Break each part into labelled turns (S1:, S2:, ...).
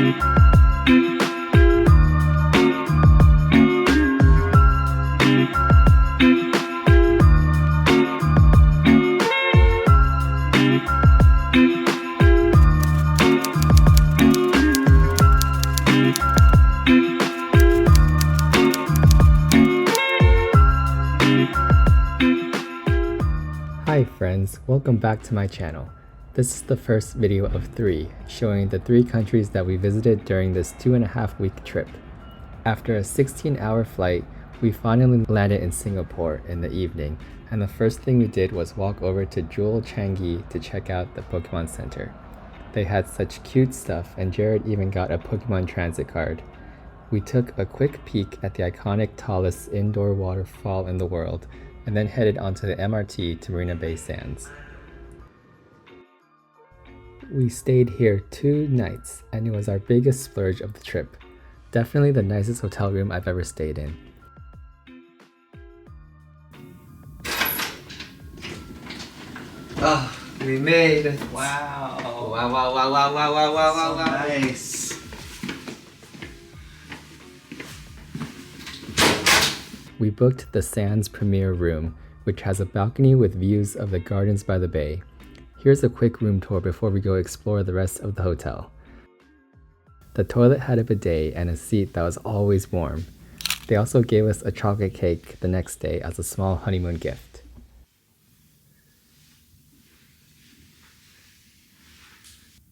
S1: Hi friends, welcome back to my channel. This is the first video of 3, showing the 3 countries that we visited during this 2.5-week trip. After a 16-hour flight, we finally landed in Singapore in the evening, and the first thing we did was walk over to Jewel Changi to check out the Pokemon Center. They had such cute stuff, and Jared even got a Pokemon Transit card. We took a quick peek at the iconic tallest indoor waterfall in the world, and then headed onto the MRT to Marina Bay Sands. We stayed here 2 nights, and it was our biggest splurge of the trip. Definitely the nicest hotel room I've ever stayed in.
S2: Oh, we made it!
S3: Wow!
S2: Wow!
S3: So nice.
S1: We booked the Sands Premier Room, which has a balcony with views of the gardens by the bay. Here's a quick room tour before we go explore the rest of the hotel. The toilet had a bidet and a seat that was always warm. They also gave us a chocolate cake the next day as a small honeymoon gift.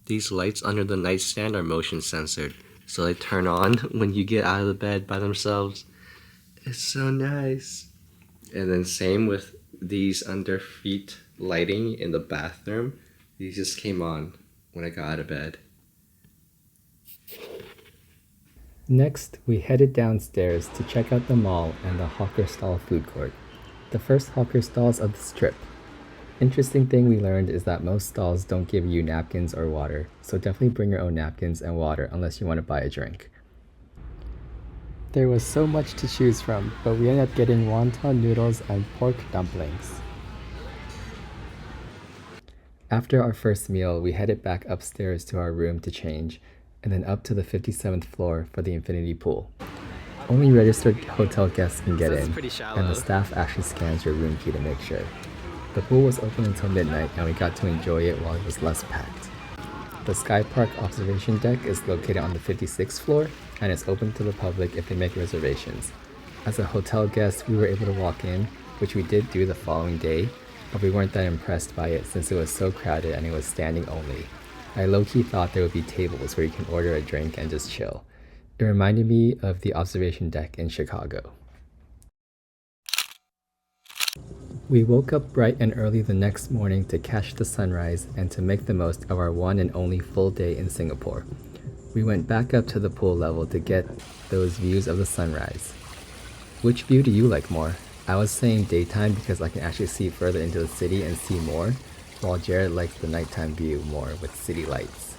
S2: These lights under the nightstand are motion censored, so they turn on when you get out of the bed by themselves. It's so nice. And then same with these under feet lighting in the bathroom. These just came on when I got out of bed.
S1: Next, we headed downstairs to check out the mall and the hawker stall food court. The first hawker stalls of this trip. Interesting thing we learned is that most stalls don't give you napkins or water, so definitely bring your own napkins and water unless you want to buy a drink. There was so much to choose from, but we ended up getting wonton noodles and pork dumplings. After our first meal, we headed back upstairs to our room to change, and then up to the 57th floor for the infinity pool. Only registered hotel guests can get in, and the staff actually scans your room key to make sure. The pool was open until midnight, and we got to enjoy it while it was less packed. The Sky Park observation deck is located on the 56th floor, and is open to the public if they make reservations. As a hotel guest, we were able to walk in, which we did do the following day, but we weren't that impressed by it since it was so crowded and it was standing only. I low-key thought there would be tables where you can order a drink and just chill. It reminded me of the observation deck in Chicago. We woke up bright and early the next morning to catch the sunrise and to make the most of our one and only full day in Singapore. We went back up to the pool level to get those views of the sunrise. Which view do you like more? I was saying daytime because I can actually see further into the city and see more, while Jared likes the nighttime view more with city lights.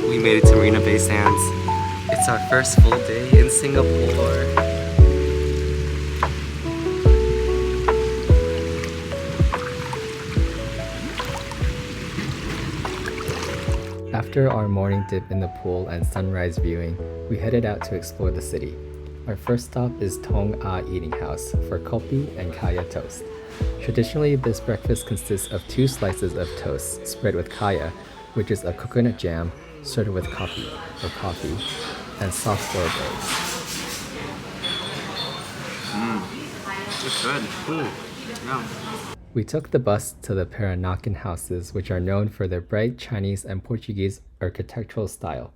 S2: We made it to Marina Bay Sands. It's our first full day in Singapore.
S1: After our morning dip in the pool and sunrise viewing, we headed out to explore the city. Our first stop is Tong Eating House for kopi and kaya toast. Traditionally, this breakfast consists of 2 slices of toast spread with kaya, which is a coconut jam served with kopi, or coffee, and soft boiled eggs.
S3: It's good.
S2: No.
S1: We took the bus to the Peranakan Houses, which are known for their bright Chinese and Portuguese architectural style.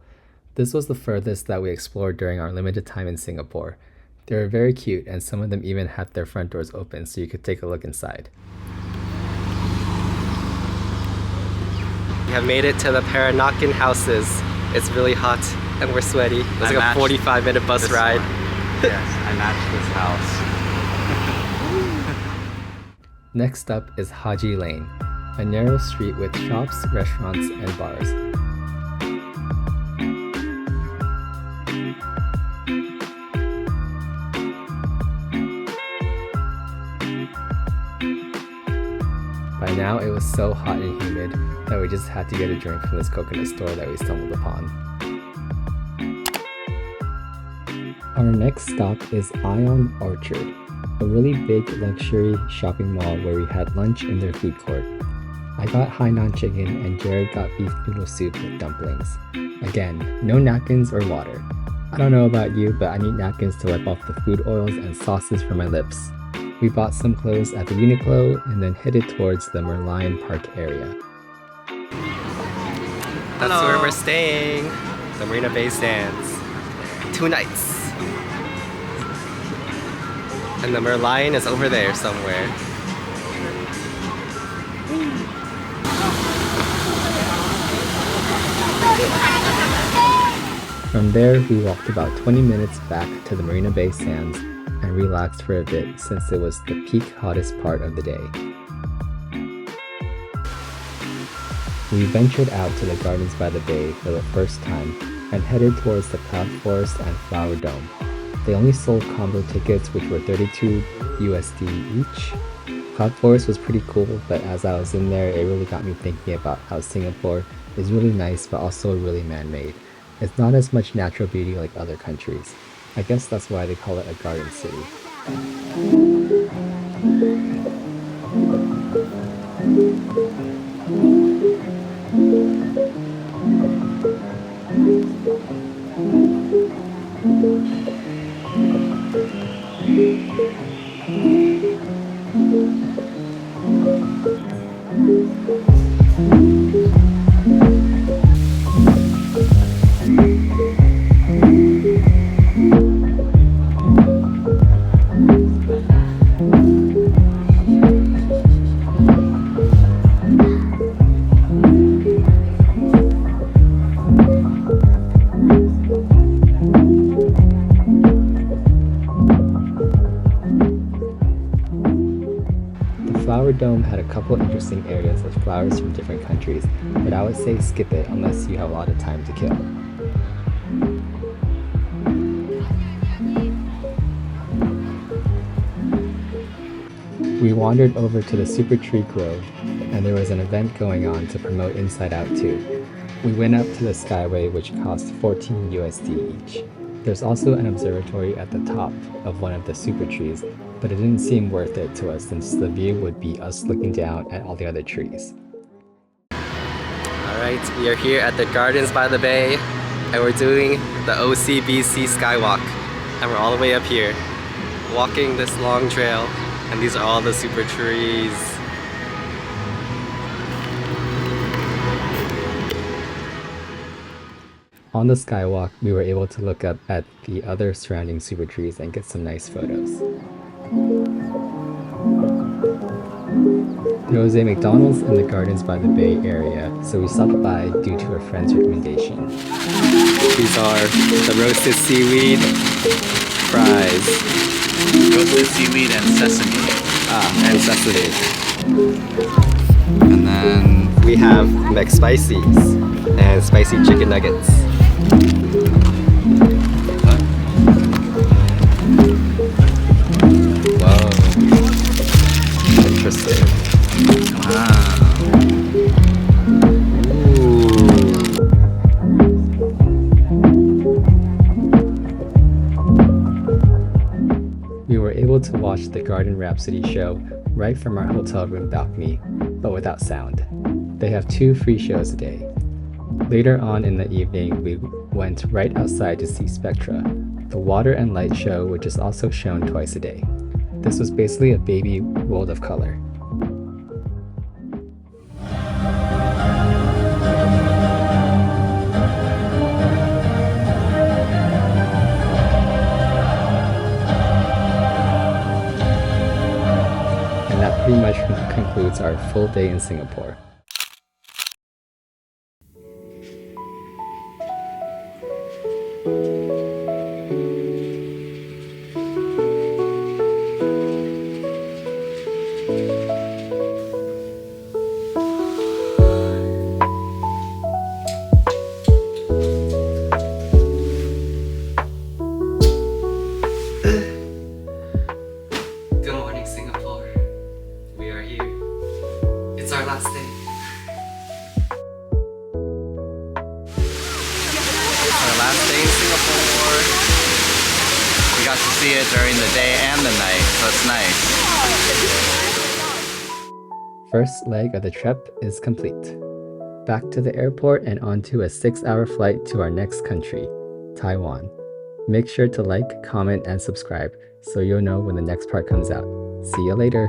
S1: This was the furthest that we explored during our limited time in Singapore. They were very cute, and some of them even had their front doors open so you could take a look inside. We have made it to the Peranakan Houses. It's really hot and we're sweaty. It was like a 45-minute bus ride.
S2: Yes, I matched this house.
S1: Next up is Haji Lane, a narrow street with shops, restaurants, and bars. By now, it was so hot and humid that we just had to get a drink from this coconut store that we stumbled upon. Our next stop is Ion Orchard, a really big luxury shopping mall where we had lunch in their food court. I got Hainan chicken and Jared got beef noodle soup with dumplings. Again, no napkins or water. I don't know about you, but I need napkins to wipe off the food oils and sauces from my lips. We bought some clothes at the Uniqlo and then headed towards the Merlion Park area. That's where we're staying, the Marina Bay Sands. 2 nights. And the Merlion is over there somewhere. From there, we walked about 20 minutes back to the Marina Bay Sands and relaxed for a bit since it was the peak hottest part of the day. We ventured out to the Gardens by the Bay for the first time and headed towards the Cloud Forest and Flower Dome. They only sold combo tickets, which were 32 USD each. Cloud Forest was pretty cool, but as I was in there, it really got me thinking about how Singapore is really nice but also really man-made. It's not as much natural beauty like other countries. I guess that's why they call it a garden city. Flower Dome had a couple interesting areas with flowers from different countries, but I would say skip it unless you have a lot of time to kill. We wandered over to the Supertree Grove, and there was an event going on to promote Inside Out 2. We went up to the Skyway, which cost 14 USD each. There's also an observatory at the top of one of the super trees, but it didn't seem worth it to us since the view would be us looking down at all the other trees. Alright, we are here at the Gardens by the Bay, and we're doing the OCBC Skywalk. And we're all the way up here, walking this long trail, and these are all the super trees. On the skywalk, we were able to look up at the other surrounding super trees and get some nice photos. There was a McDonald's in the Gardens by the Bay area, so we stopped by due to a friend's recommendation. These are the roasted seaweed fries.
S3: Roasted seaweed and sesame.
S1: And sesame.
S3: And then
S1: We have McSpicy's and spicy chicken nuggets. Wow. Interesting. We were able to watch the Garden Rhapsody show right from our hotel room balcony, but without sound. They have 2 free shows a day. Later on in the evening, we went right outside to see Spectra, the water and light show which is also shown twice a day. This was basically a baby world of color. And that pretty much concludes our full day in Singapore.
S2: Good morning, Singapore. We are here. It's our last day.
S3: It's our last day in Singapore. We got to see it during the day and the night, so it's nice.
S1: First leg of the trip is complete. Back to the airport and onto a 6-hour flight to our next country, Taiwan. Make sure to like, comment, and subscribe so you'll know when the next part comes out. See you later!